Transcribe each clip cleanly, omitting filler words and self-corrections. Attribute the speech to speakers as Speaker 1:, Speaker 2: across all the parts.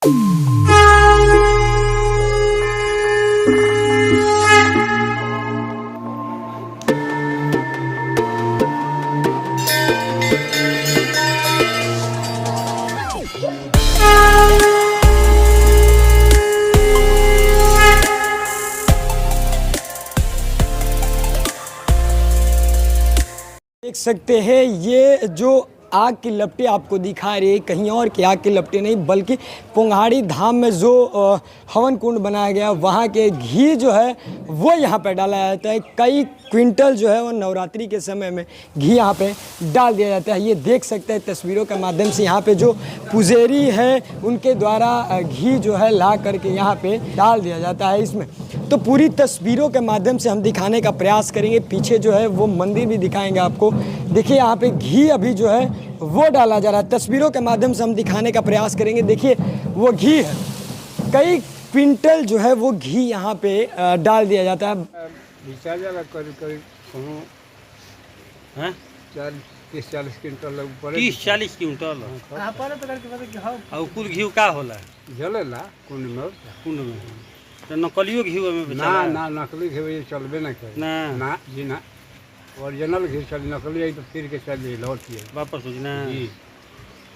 Speaker 1: देख सकते हैं ये जो आग की लपटें आपको दिखा रही है, कहीं और की आग की लपटें नहीं बल्कि पोंगाड़ी धाम में जो हवन कुंड बनाया गया वहाँ के घी जो है वो यहाँ पे डाला जाता है। कई क्विंटल जो है वो नवरात्रि के समय में घी यहाँ पे डाल दिया जाता है। ये देख सकते हैं तस्वीरों के माध्यम से यहाँ पे जो पुजारी है उनके द्वारा घी जो है ला करके यहाँ पे डाल दिया जाता है इसमें। तो पूरी तस्वीरों के माध्यम से हम दिखाने का प्रयास करेंगे। पीछे जो है वो मंदिर भी दिखाएंगे आपको। देखिए यहाँ पे घी अभी जो है वो डाला जा रहा है। तस्वीरों के माध्यम से हम दिखाने का प्रयास करेंगे। देखिए वो घी है, कई क्विंटल जो है वो घी यहाँ पे डाल दिया जाता है।
Speaker 2: 30-40 क्विंटल ऊपर
Speaker 3: 30-40 क्विंटल और कुल घी का होला
Speaker 2: जलेला कुंड में
Speaker 3: तो नकलियो घी में
Speaker 2: ना ना नकली घी चलबे ना करे
Speaker 3: ना
Speaker 2: ना जी ना ओरिजिनल घी चल नकली आई तो फिर के चल लौटिए
Speaker 3: वापस हो ना जी।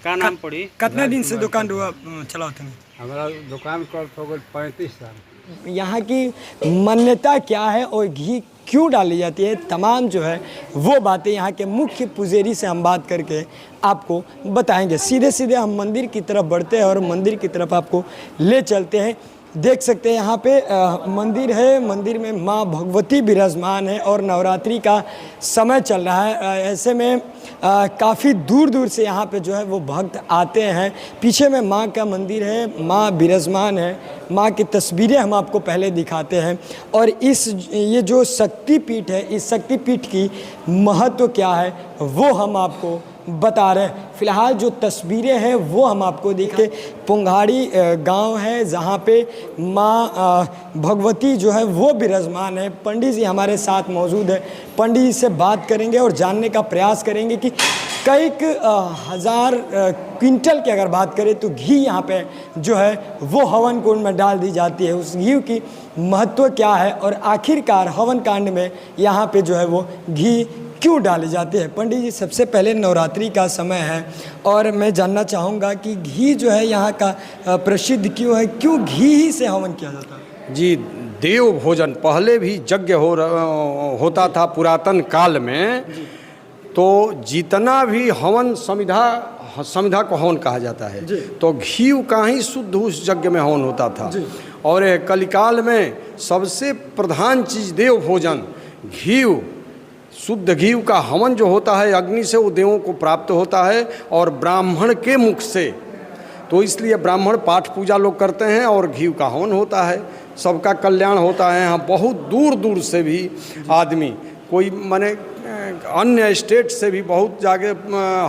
Speaker 3: का नाम पड़ी?
Speaker 1: कितने दिन से दुकान चला होता है?
Speaker 2: हमारा दुकान कर हो गए 35 साल।
Speaker 1: यहाँ की मान्यता क्या है और घी क्यों डाली जाती है, तमाम जो है वो बातें यहाँ के मुख्य पुजारी से हम बात करके आपको बताएंगे। सीधे सीधे हम मंदिर की तरफ बढ़ते हैं और मंदिर की तरफ आपको ले चलते हैं। देख सकते हैं यहाँ पे मंदिर है, मंदिर में माँ भगवती विराजमान है और नवरात्रि का समय चल रहा है। ऐसे में काफ़ी दूर दूर से यहाँ पे जो है वो भक्त आते हैं। पीछे में माँ का मंदिर है, माँ विराजमान है, माँ की तस्वीरें हम आपको पहले दिखाते हैं। और ये जो शक्तिपीठ है, इस शक्तिपीठ की महत्व क्या है वो हम आपको बता रहे हैं। फिलहाल जो तस्वीरें हैं वो हम आपको दिखे। पोंगाड़ी गांव है जहां पे माँ भगवती जो है वो विराजमान है। पंडित जी हमारे साथ मौजूद है, पंडित जी से बात करेंगे और जानने का प्रयास करेंगे कि कई हज़ार क्विंटल की अगर बात करें तो घी यहाँ पे जो है वो हवन कुंड में डाल दी जाती है। उस घी की महत्व क्या है और आखिरकार हवन कांड में यहाँ पे जो है वो घी क्यों डाले जाते हैं। पंडित जी सबसे पहले नवरात्रि का समय है और मैं जानना चाहूँगा कि घी जो है यहाँ का प्रसिद्ध क्यों है, क्यों घी ही से हवन किया जाता है?
Speaker 4: जी, देव भोजन पहले भी यज्ञ होता था पुरातन काल में। तो जितना भी हवन समिधा को हवन कहा जाता है तो घी का ही शुद्ध उस यज्ञ में हवन होता था। और कलिकाल में सबसे प्रधान चीज़ देव भोजन घी, शुद्ध घी का हवन जो होता है अग्नि से वो देवों को प्राप्त होता है और ब्राह्मण के मुख से। तो इसलिए ब्राह्मण पाठ पूजा लोग करते हैं और घी का हवन होता है, सबका कल्याण होता है। यहाँ बहुत दूर दूर से भी आदमी, कोई माने अन्य स्टेट से भी बहुत जाके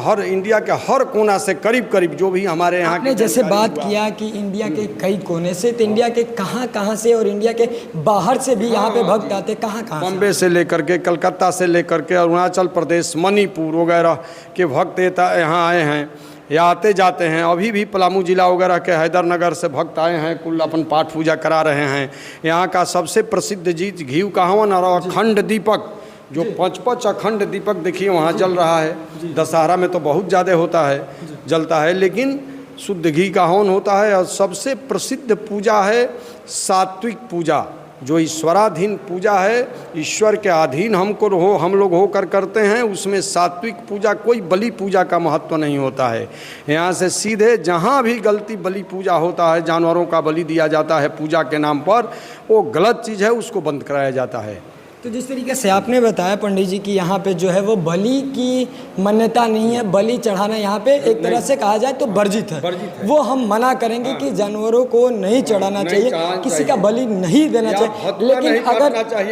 Speaker 4: हर इंडिया के हर कोना से करीब करीब जो भी हमारे यहाँ
Speaker 1: आपने जैसे बात किया कि इंडिया के कई कोने से, तो इंडिया के कहाँ से और इंडिया के बाहर से भी यहाँ पे भक्त आते, कहाँ
Speaker 4: बॉम्बे से लेकर के, कलकत्ता से लेकर के, अरुणाचल प्रदेश, मणिपुर वगैरह के भक्त यहाँ आए हैं या आते जाते हैं। अभी भी पलामू जिला वगैरह के हैदरनगर से भक्त आए हैं, कुल अपन पाठ पूजा करा रहे हैं। यहाँ का सबसे प्रसिद्ध चीज घी का हवन और अखंड दीपक, जो 5 अखंड दीपक देखिए वहाँ जल रहा है। दशहरा में तो बहुत ज़्यादा होता है, जलता है, लेकिन शुद्ध घी का हवन होता है। और सबसे प्रसिद्ध पूजा है सात्विक पूजा, जो ईश्वराधीन पूजा है, ईश्वर के अधीन हम लोग होकर करते हैं। उसमें सात्विक पूजा, कोई बलि पूजा का महत्व नहीं होता है। यहाँ से सीधे जहाँ भी गलती बलि पूजा होता है, जानवरों का बलि दिया जाता है पूजा के नाम पर, वो गलत चीज़ है, उसको बंद कराया जाता है।
Speaker 1: तो जिस तरीके से आपने बताया पंडित जी कि यहाँ पे जो है वो बलि की मान्यता नहीं है, बलि चढ़ाना यहाँ पे एक तरह से कहा जाए तो वर्जित है। वो हम मना करेंगे कि जानवरों को नहीं चढ़ाना चाहिए, किसी का बलि नहीं देना चाहिए। लेकिन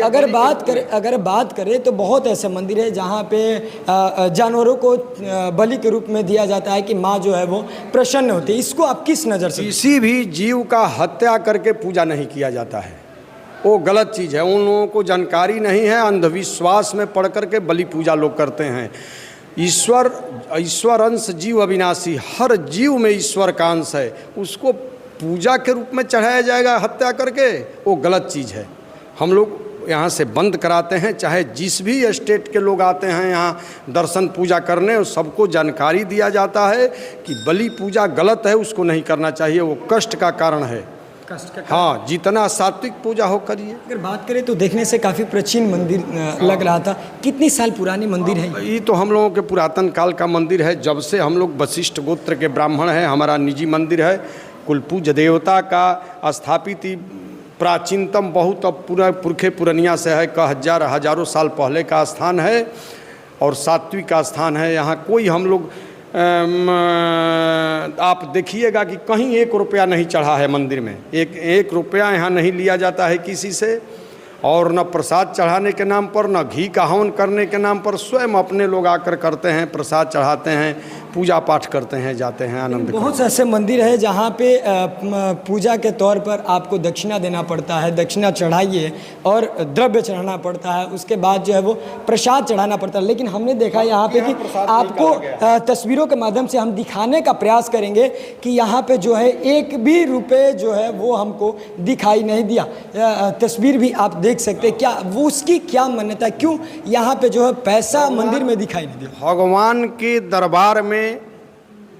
Speaker 1: अगर बात करें तो बहुत ऐसे मंदिर है जहाँ पे जानवरों को बलि के रूप में दिया जाता है कि माँ जो है वो प्रसन्न होती है। इसको आप किस नज़र से?
Speaker 4: किसी भी जीव का हत्या करके पूजा नहीं किया जाता है, वो गलत चीज़ है। उन लोगों को जानकारी नहीं है, अंधविश्वास में पढ़ करके बलि पूजा लोग करते हैं। ईश्वर अंश जीव अविनाशी, हर जीव में ईश्वर का अंश है, उसको पूजा के रूप में चढ़ाया जाएगा हत्या करके, वो गलत चीज़ है। हम लोग यहाँ से बंद कराते हैं, चाहे जिस भी स्टेट के लोग आते हैं यहाँ दर्शन पूजा करने, और सबको जानकारी दिया जाता है कि बलि पूजा गलत है, उसको नहीं करना चाहिए, वो कष्ट का कारण है।
Speaker 1: कष्ट का
Speaker 4: हाँ, जितना सात्विक पूजा हो करिए।
Speaker 1: अगर बात करें तो देखने से काफ़ी प्राचीन मंदिर लग रहा था। कितनी साल पुरानी मंदिर है
Speaker 4: ये? तो हम लोगों के पुरातन काल का मंदिर है, जब से हम लोग वशिष्ठ गोत्र के ब्राह्मण हैं। हमारा निजी मंदिर है, कुल पूज्य देवता का स्थापित ही प्राचीनतम बहुत, अब पूरा पुरखे पुरनिया से है, हजारों साल पहले का स्थान है और सात्विक का स्थान है। यहाँ कोई हम लोग आप देखिएगा कि कहीं 1 रुपया नहीं चढ़ा है मंदिर में। एक रुपया यहाँ नहीं लिया जाता है किसी से, और न प्रसाद चढ़ाने के नाम पर, न घी का हवन करने के नाम पर। स्वयं अपने लोग आकर करते हैं, प्रसाद चढ़ाते हैं, पूजा पाठ करते हैं, जाते हैं, आनंद।
Speaker 1: बहुत से ऐसे मंदिर है जहाँ पे पूजा के तौर पर आपको दक्षिणा देना पड़ता है, दक्षिणा चढ़ाइए और द्रव्य चढ़ाना पड़ता है, उसके बाद जो है वो प्रसाद चढ़ाना पड़ता है। लेकिन हमने देखा यहाँ पे कि आपको तस्वीरों के माध्यम से हम दिखाने का प्रयास करेंगे कि यहाँ पे जो है 1 भी रुपये जो है वो हमको दिखाई नहीं दिया। तस्वीर भी आप देख सकते हैं, क्या वो उसकी क्या मान्यता, क्यों यहाँ पे जो है पैसा मंदिर में दिखाई नहीं दिया?
Speaker 4: भगवान के दरबार में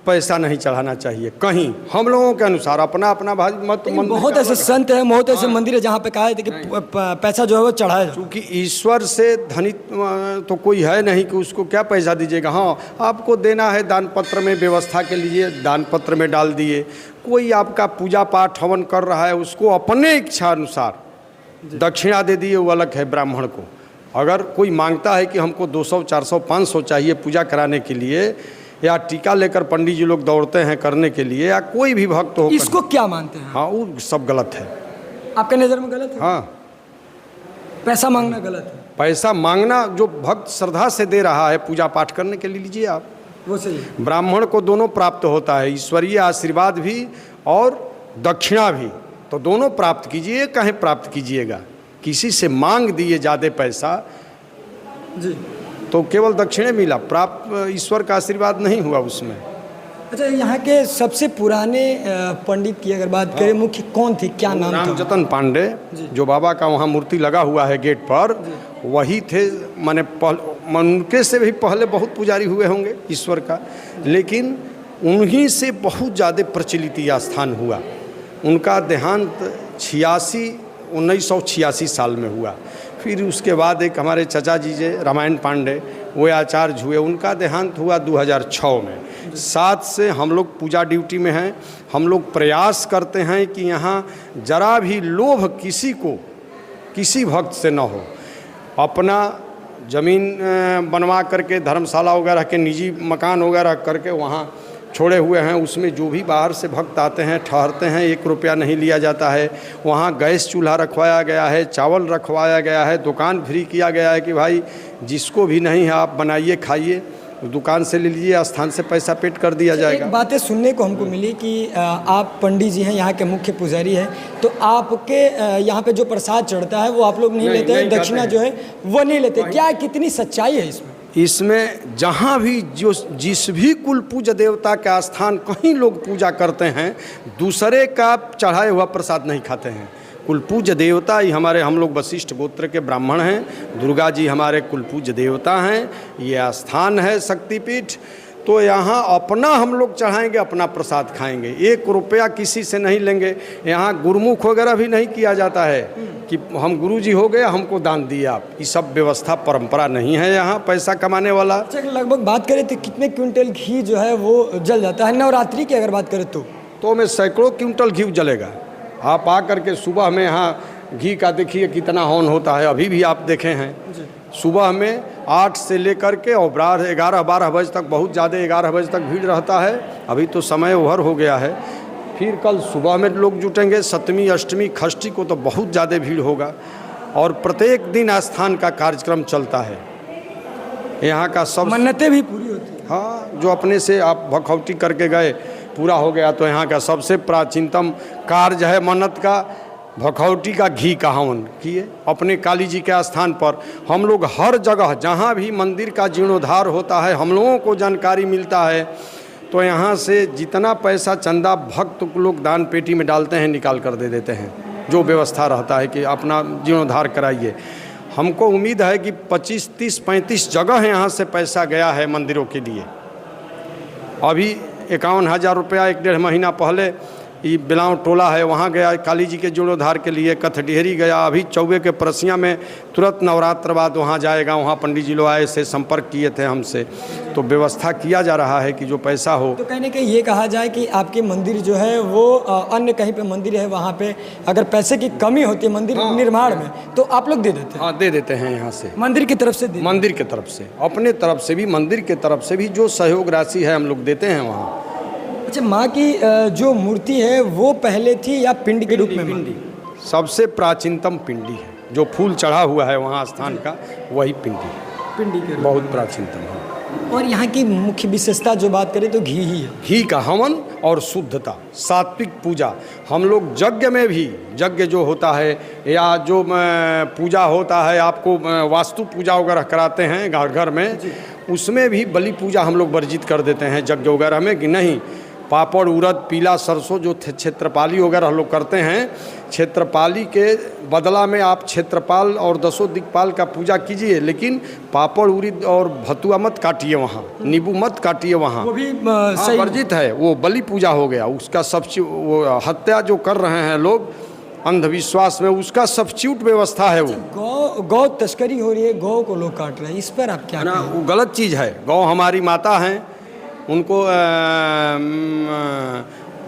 Speaker 4: पैसा नहीं चढ़ाना चाहिए कहीं, हम लोगों के अनुसार। अपना अपना मत।
Speaker 1: बहुत ऐसे संत हैं, बहुत ऐसे मंदिर है जहाँ पे कहा है कि पैसा जो है वो चढ़ाया जाए।
Speaker 4: क्योंकि ईश्वर से धनिक तो कोई है नहीं कि उसको क्या पैसा दीजिएगा। हाँ, आपको देना है दान पत्र में, व्यवस्था के लिए दान पत्र में डाल दिए। कोई आपका पूजा पाठ हवन कर रहा है, उसको अपने इच्छा अनुसार दक्षिणा दे दिए, वो अलग है ब्राह्मण को। अगर कोई मांगता है कि हमको 200, 400, 500 चाहिए पूजा कराने के लिए, या टीका लेकर पंडित जी लोग दौड़ते हैं करने के लिए, या कोई भी भक्त हो,
Speaker 1: इसको क्या मानते हैं?
Speaker 4: हाँ, वो सब गलत है।
Speaker 1: आपके नज़र में गलत है?
Speaker 4: हाँ,
Speaker 1: पैसा मांगना गलत है?
Speaker 4: पैसा मांगना जो भक्त श्रद्धा से दे रहा है पूजा पाठ करने के लिए, लीजिए आप,
Speaker 1: वो सही है।
Speaker 4: ब्राह्मण को दोनों प्राप्त होता है, ईश्वरीय आशीर्वाद भी और दक्षिणा भी। तो दोनों प्राप्त कीजिए, कहीं प्राप्त कीजिएगा। किसी से मांग दिए ज़्यादा पैसा
Speaker 1: जी
Speaker 4: तो केवल दक्षिणे मिला, प्राप्त ईश्वर का आशीर्वाद नहीं हुआ उसमें।
Speaker 1: अच्छा, यहाँ के सबसे पुराने पंडित की अगर बात करें, मुख्य कौन थे, क्या नाम था?
Speaker 4: रामजतन पांडे, जो बाबा का वहाँ मूर्ति लगा हुआ है गेट पर, वही थे। माने उनके से भी पहले बहुत पुजारी हुए होंगे ईश्वर का, लेकिन उन्हीं से बहुत ज़्यादा प्रचलित यह स्थान हुआ। उनका देहांत 1986 साल में हुआ। फिर उसके बाद एक हमारे चचा जी जे रामायण पांडे, वो आचार्य हुए, उनका देहांत हुआ 2006 में। 7 से हम लोग पूजा ड्यूटी में हैं। हम लोग प्रयास करते हैं कि यहाँ जरा भी लोभ किसी को, किसी भक्त से न हो। अपना ज़मीन बनवा करके, धर्मशाला वगैरह के निजी मकान वगैरह करके वहाँ छोड़े हुए हैं। उसमें जो भी बाहर से भक्त आते हैं, ठहरते हैं, 1 रुपया नहीं लिया जाता है। वहाँ गैस चूल्हा रखवाया गया है, चावल रखवाया गया है, दुकान फ्री किया गया है कि भाई जिसको भी नहीं है आप बनाइए, खाइए, दुकान से ले लीजिए, स्थान से पैसा पेड कर दिया जाएगा।
Speaker 1: एक बातें सुनने को हमको मिली कि आप पंडित जी हैं, यहाँ के मुख्य पुजारी हैं, तो आपके यहाँ पे जो प्रसाद चढ़ता है वो आप लोग नहीं लेते हैं, दक्षिणा जो है वो नहीं लेते। क्या कितनी सच्चाई है इसमें?
Speaker 4: इसमें जहाँ भी जो जिस भी कुल पूज्य देवता का स्थान कहीं लोग पूजा करते हैं, दूसरे का चढ़ाए हुआ प्रसाद नहीं खाते हैं। कुल पूज्य देवता ही हमारे, हम लोग वशिष्ठ गोत्र के ब्राह्मण हैं, दुर्गा जी हमारे कुल पूज्य देवता हैं। ये स्थान है शक्तिपीठ, तो यहाँ अपना हम लोग चढ़ाएंगे, अपना प्रसाद खाएंगे, 1 रुपया किसी से नहीं लेंगे। यहाँ गुरुमुख वगैरह भी नहीं किया जाता है कि हम गुरु जी हो गए हमको दान दिए आप, ये सब व्यवस्था परंपरा नहीं है यहाँ पैसा कमाने वाला।
Speaker 1: अच्छा, लगभग बात करें तो कितने क्विंटल घी जो है वो जल जाता है नवरात्रि की अगर बात करें तो
Speaker 4: में सैकड़ों क्विंटल घी जलेगा। आप आ करके सुबह में यहाँ घी का देखिए कितना हवन होता है। अभी भी आप देखे हैं सुबह में 8 से लेकर के और 11-12 बजे तक, बहुत ज़्यादा 11 बजे तक भीड़ रहता है। अभी तो समय ओवर हो गया है। फिर कल सुबह में लोग जुटेंगे, 7वीं, 8वीं, षष्ठी को तो बहुत ज़्यादा भीड़ होगा। और प्रत्येक दिन आस्थान का कार्यक्रम चलता है। यहाँ का सब
Speaker 1: मन्नतें भी पूरी होती हैं।
Speaker 4: हाँ, जो अपने से आप भखौटी करके गए पूरा हो गया, तो यहाँ का सबसे प्राचीनतम कार्य है मन्नत का, भखौटी का घी का हवन किए अपने काली जी के स्थान पर। हम लोग हर जगह जहाँ भी मंदिर का जीर्णोद्धार होता है, हम लोगों को जानकारी मिलता है, तो यहाँ से जितना पैसा चंदा भक्त लोग दान पेटी में डालते हैं निकाल कर दे देते हैं, जो व्यवस्था रहता है कि अपना जीर्णोद्धार कराइए। हमको उम्मीद है कि 25, 30, 35 जगह यहाँ से पैसा गया है मंदिरों के लिए। अभी 51,000 रुपया 1-1.5 महीना पहले ये बिलाव टोला है वहाँ गया काली जी के जीर्णोद्धार के लिए। कथडेहरी गया, अभी चौबे के परसिया में तुरंत नवरात्र बाद वहाँ जाएगा। वहाँ पंडित जी लोग आए से संपर्क किए थे हमसे, तो व्यवस्था किया जा रहा है कि जो पैसा हो।
Speaker 1: तो कहने के ये कहा जाए कि आपके मंदिर जो है वो अन्य कहीं पे मंदिर है वहाँ पे अगर पैसे की कमी होती है मंदिर निर्माण में तो आप लोग दे देते हैं?
Speaker 4: हाँ, दे देते हैं यहाँ से,
Speaker 1: मंदिर की तरफ से
Speaker 4: मंदिर की तरफ से, अपने तरफ से भी, मंदिर की तरफ से भी जो सहयोग राशि है हम लोग देते हैं वहाँ।
Speaker 1: अच्छा, माँ की जो मूर्ति है वो पहले थी या पिंड के रूप में?
Speaker 4: पिंडी सबसे प्राचीनतम पिंडी है, जो फूल चढ़ा हुआ है वहाँ स्थान का, वही पिंडी
Speaker 1: के
Speaker 4: बहुत प्राचीनतम है।
Speaker 1: और यहाँ की मुख्य विशेषता जो बात करें तो घी ही है।
Speaker 4: घी का हवन और शुद्धता, सात्विक पूजा। हम लोग यज्ञ में भी, यज्ञ जो होता है या जो पूजा होता है, आपको वास्तु पूजा वगैरह कराते हैं घर घर में, उसमें भी बलि पूजा हम लोग वर्जित कर देते हैं यज्ञ वगैरह में कि नहीं। पापड़, उड़द, पीला सरसों जो क्षेत्रपाली वगैरह लोग करते हैं, क्षेत्रपाली के बदला में आप क्षेत्रपाल और 10 दिक्पाल का पूजा कीजिए, लेकिन पापड़, उड़द और भतुआ मत काटिए वहाँ, नींबू मत काटिए वहाँ,
Speaker 1: वो भी
Speaker 4: सही वर्जित है। वो बलि पूजा हो गया। उसका वो हत्या जो कर रहे हैं लोग अंधविश्वास में, उसका सब्स्टिट्यूट व्यवस्था है। वो
Speaker 1: गौ तस्करी हो रही है, गौ को लोग काट रहे हैं, इस पर आप क्या
Speaker 4: ना,
Speaker 1: कहेंगे?
Speaker 4: वो गलत चीज़ है। गौ हमारी माता हैं, उनको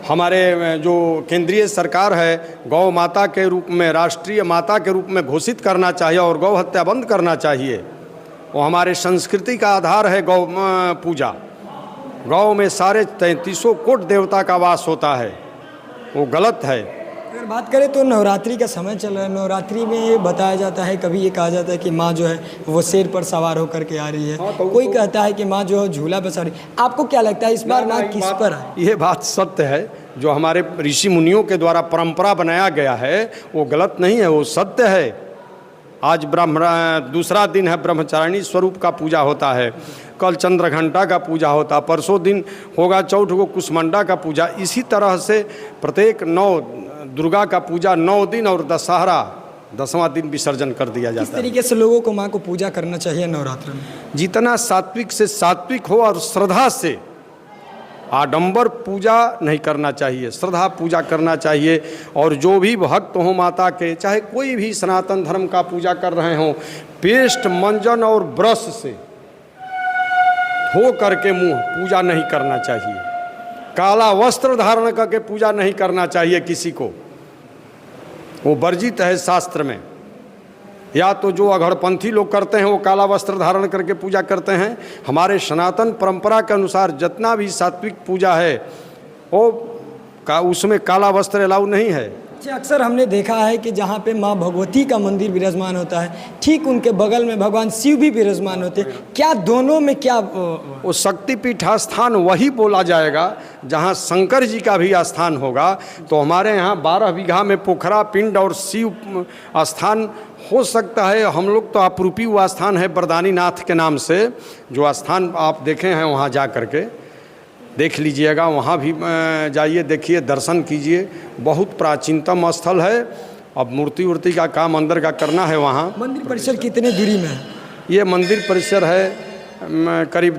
Speaker 4: हमारे जो केंद्रीय सरकार है गौ माता के रूप में, राष्ट्रीय माता के रूप में घोषित करना चाहिए और गौ हत्या बंद करना चाहिए। वो हमारे संस्कृति का आधार है गौ पूजा। गौ में सारे 33 कोट देवता का वास होता है, वो गलत है।
Speaker 1: अगर बात करें तो नवरात्रि का समय चल रहा है, नवरात्रि में ये बताया जाता है, कभी ये कहा जाता है कि माँ जो है वो शेर पर सवार होकर के आ रही है, कोई कहता है कि माँ जो है झूला पर सवार। आपको क्या लगता है इस बार माँ किस पर है?
Speaker 4: ये बात सत्य है, जो हमारे ऋषि मुनियों के द्वारा परंपरा बनाया गया है वो गलत नहीं है, वो सत्य है। आज दूसरा दिन है, ब्रह्मचारिणी स्वरूप का पूजा होता है, कल चंद्रघंटा का पूजा होता, परसों दिन होगा चौथ को कुष्मांडा का पूजा। इसी तरह से प्रत्येक 9 दुर्गा का पूजा 9 दिन और दशहरा 10वां दिन विसर्जन कर दिया जाता है।
Speaker 1: किस तरीके से लोगों को माँ को पूजा करना चाहिए नवरात्र में?
Speaker 4: जितना सात्विक से सात्विक हो और श्रद्धा से, आडंबर पूजा नहीं करना चाहिए, श्रद्धा पूजा करना चाहिए। और जो भी भक्त हो माता के, चाहे कोई भी सनातन धर्म का पूजा कर रहे हों, पेस्ट, मंजन और ब्रश से धो करके मुंह पूजा नहीं करना चाहिए। काला वस्त्र धारण करके पूजा नहीं करना चाहिए किसी को, वो वर्जित है शास्त्र में। या तो जो अघड़पंथी लोग करते हैं वो काला वस्त्र धारण करके पूजा करते हैं। हमारे सनातन परंपरा के अनुसार जितना भी सात्विक पूजा है वो उसमें काला वस्त्र अलाउ नहीं है।
Speaker 1: अक्सर हमने देखा है कि जहाँ पे माँ भगवती का मंदिर विराजमान होता है, ठीक उनके बगल में भगवान शिव भी विराजमान होते हैं। क्या दोनों में क्या
Speaker 4: वो शक्तिपीठ स्थान वही बोला जाएगा जहाँ शंकर जी का भी स्थान होगा। तो हमारे यहाँ 12 बीघा में पोखरा, पिंड और शिव स्थान हो सकता है। हम लोग तो अपरूपी हुआ स्थान है बरदानी नाथ के नाम से, जो स्थान आप देखे हैं, वहाँ जा करके देख लीजिएगा। वहाँ भी जाइए, देखिए, दर्शन कीजिए। बहुत प्राचीनतम स्थल है। अब मूर्ति का काम अंदर का करना है वहाँ।
Speaker 1: मंदिर परिसर कितने दूरी में है?
Speaker 4: ये मंदिर परिसर है करीब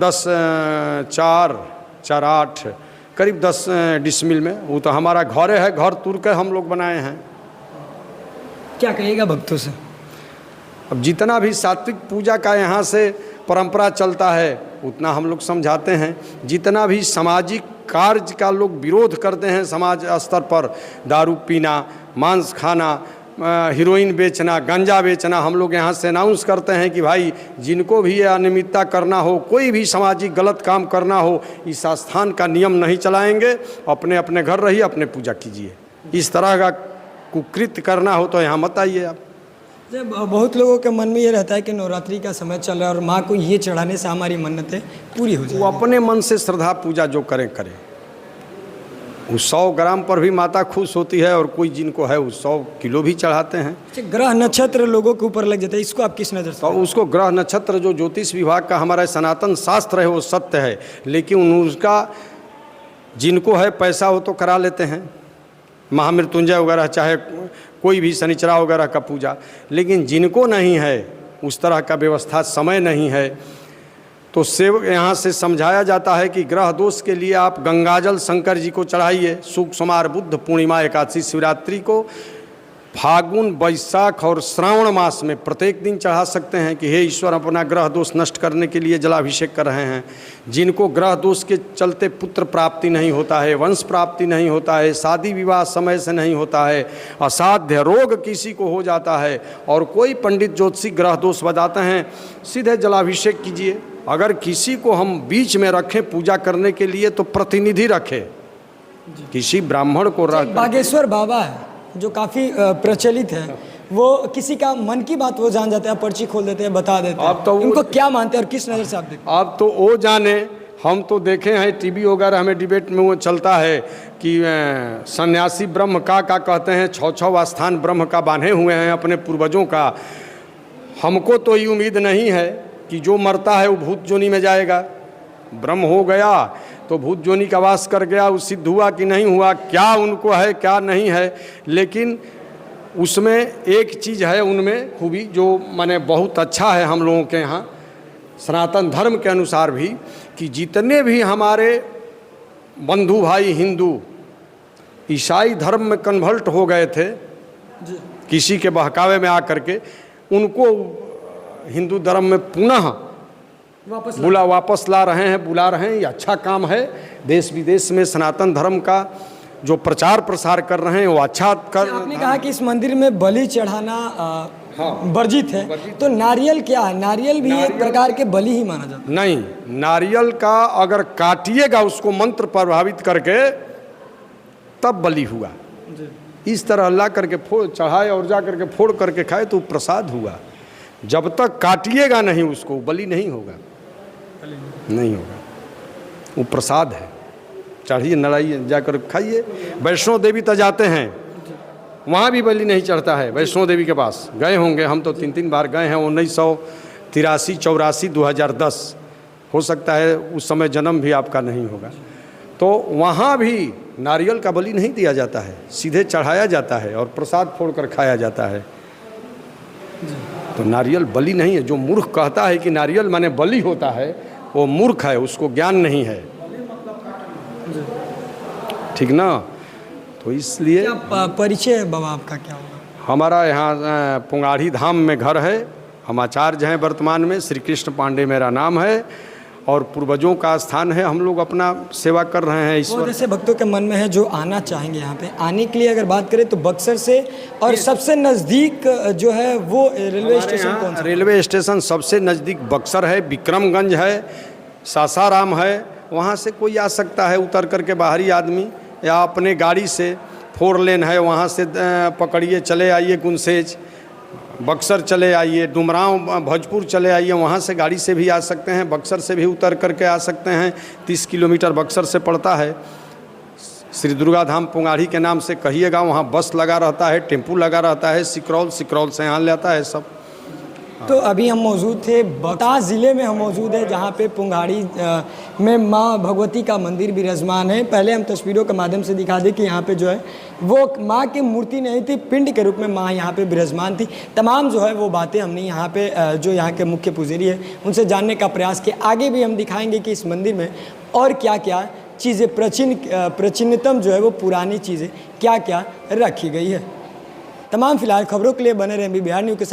Speaker 4: 10-4-8 करीब 10 डिसमिल में। वो तो हमारा घर है, घर तुर के हम लोग बनाए हैं।
Speaker 1: क्या कहिएगा भक्तों से?
Speaker 4: अब जितना भी सात्विक पूजा का यहाँ से परंपरा चलता है उतना हम लोग समझाते हैं। जितना भी सामाजिक कार्य का लोग विरोध करते हैं समाज स्तर पर, दारू पीना, मांस खाना, हीरोइन बेचना, गांजा बेचना, हम लोग यहाँ से अनाउंस करते हैं कि भाई जिनको भी ये अनियमितता करना हो, कोई भी सामाजिक गलत काम करना हो, इस स्थान का नियम नहीं चलाएंगे। अपने अपने घर रहिए, अपने पूजा कीजिए। इस तरह का कुकृत्य करना हो तो यहाँ मत आइए आप।
Speaker 1: बहुत लोगों के मन में ये रहता है कि नवरात्रि का समय चल रहा है और माँ को ये चढ़ाने से हमारी मन्नतें पूरी हो जाए।
Speaker 4: वो अपने मन से श्रद्धा पूजा जो करें। उस 100 ग्राम पर भी माता खुश होती है, और कोई जिनको है वो 100 किलो भी चढ़ाते हैं।
Speaker 1: अच्छा, ग्रह नक्षत्र लोगों के ऊपर लग जाता है, इसको आप किस नज़र से?
Speaker 4: तो उसको ग्रह नक्षत्र जो ज्योतिष विभाग का हमारा सनातन शास्त्र है वो सत्य है, लेकिन उसका जिनको है पैसा हो तो करा लेते हैं, महामृत्युंजय वगैरह, चाहे कोई भी शनिचरा वगैरह का पूजा। लेकिन जिनको नहीं है उस तरह का व्यवस्था, समय नहीं है, तो सेवक यहाँ से समझाया जाता है कि ग्रह दोष के लिए आप गंगाजल शंकर जी को चढ़ाइए। शुक्ल सोमवार, बुद्ध पूर्णिमा, एकादशी, शिवरात्रि को, फागुन, बैसाख और श्रावण मास में प्रत्येक दिन चढ़ा सकते हैं कि हे ईश्वर, अपना ग्रह दोष नष्ट करने के लिए जलाभिषेक कर रहे हैं। जिनको ग्रह दोष के चलते पुत्र प्राप्ति नहीं होता है, वंश प्राप्ति नहीं होता है, शादी विवाह समय से नहीं होता है, असाध्य रोग किसी को हो जाता है, और कोई पंडित ज्योतिषी ग्रह दोष बताते हैं, सीधे जलाभिषेक कीजिए। अगर किसी को हम बीच में रखें पूजा करने के लिए तो प्रतिनिधि रखें, किसी ब्राह्मण को रख।
Speaker 1: बागेश्वर बाबा है जो काफ़ी प्रचलित है, वो किसी का मन की बात वो जान जाते हैं, पर्ची खोल देते हैं, बता देते हैं।
Speaker 4: अब तो
Speaker 1: इनको क्या मानते हैं और किस नज़र से आप देखते हैं?
Speaker 4: आप तो वो जाने, हम तो देखे हैं टीवी वगैरह हमें डिबेट में वो चलता है कि सन्यासी ब्रह्म का कहते हैं, 6 स्थान ब्रह्म का बांधे हुए हैं अपने पूर्वजों का। हमको तो ये उम्मीद नहीं है कि जो मरता है वो भूत जोनी में जाएगा। ब्रह्म हो गया तो भूत जोनी का वास कर गया, वो सिद्ध हुआ कि नहीं हुआ, क्या उनको है क्या नहीं है। लेकिन उसमें एक चीज़ है उनमें खूबी जो माने बहुत अच्छा है हम लोगों के यहाँ सनातन धर्म के अनुसार भी, कि जितने भी हमारे बंधु भाई हिंदू ईसाई धर्म में कन्वर्ट हो गए थे किसी के बहकावे में आकर के, उनको हिंदू धर्म में पुनः वापस ला रहे हैं, बुला रहे हैं। ये अच्छा काम है। देश विदेश में सनातन धर्म का जो प्रचार प्रसार कर रहे हैं वो अच्छा कर।
Speaker 1: आपने कहा कि इस मंदिर में बलि चढ़ाना वर्जित है, तो नारियल क्या है? नारियल भी एक प्रकार के बलि ही माना जाता है?
Speaker 4: नहीं, नारियल का अगर काटिएगा उसको मंत्र प्रभावित करके तब बलि हुआ। इस तरह अल्लाह करके फोड़ चढ़ाए और जा करके फोड़ करके खाए तो प्रसाद हुआ। जब तक काटिएगा नहीं उसको बलि नहीं होगा, नहीं होगा, वो प्रसाद है। चढ़िए, नड़ाइए, जाकर खाइए। वैष्णो देवी तक जाते हैं, वहाँ भी बलि नहीं चढ़ता है। वैष्णो देवी के पास गए होंगे, हम तो 3 बार गए हैं। 1983, 84, 2010 हो सकता है उस समय जन्म भी आपका नहीं होगा। तो वहाँ भी नारियल का बलि नहीं दिया जाता है, सीधे चढ़ाया जाता है और प्रसाद फोड़ कर खाया जाता है। तो नारियल बलि नहीं है। जो मूर्ख कहता है कि नारियल माने बलि होता है वो मूर्ख है, उसको ज्ञान नहीं है, ठीक ना। तो इसलिए
Speaker 1: परिचय है बाबा आपका क्या होगा?
Speaker 4: हमारा यहाँ पुंगाड़ी धाम में घर है। हम आचार्य हैं वर्तमान में, श्री कृष्ण पांडे मेरा नाम है, और पूर्वजों का स्थान है। हम लोग अपना सेवा कर रहे हैं ईश्वर।
Speaker 1: जैसे भक्तों के मन में है जो आना चाहेंगे यहाँ पे, आने के लिए अगर बात करें तो बक्सर से, और सबसे नज़दीक जो है वो रेलवे स्टेशन कौन सा?
Speaker 4: रेलवे स्टेशन सबसे नज़दीक बक्सर है, विक्रमगंज है, सासाराम है। वहाँ से कोई आ सकता है उतर करके बाहरी आदमी, या अपने गाड़ी से 4 लेन है वहाँ से पकड़िए चले आइए गुंसेज, बक्सर चले आइए, डुमरांव भोजपुर चले आइए, वहाँ से गाड़ी से भी आ सकते हैं। बक्सर से भी उतर करके आ सकते हैं। 30 किलोमीटर बक्सर से पड़ता है। श्री दुर्गा धाम पुंगाड़ी के नाम से कहिएगा, वहाँ बस लगा रहता है, टेम्पू लगा रहता है। सिकरौल से यहाँ लेता है सब।
Speaker 1: तो अभी हम मौजूद थे बतास ज़िले में, हम मौजूद है जहाँ पे पुंगाड़ी में माँ भगवती का मंदिर विराजमान है। पहले हम तस्वीरों के माध्यम से दिखा दें कि यहाँ पे जो है वो माँ की मूर्ति नहीं थी, पिंड के रूप में माँ यहाँ पे विराजमान थी। तमाम जो है वो बातें हमने यहाँ पे जो यहाँ के मुख्य पुजारी है उनसे जानने का प्रयास किया। आगे भी हम दिखाएँगे कि इस मंदिर में और क्या क्या चीज़ें प्राचीनतम जो है वो पुरानी चीज़ें क्या क्या रखी गई है। तमाम फिलहाल खबरों के लिए बने रहें बिहार न्यूज़ के साथ।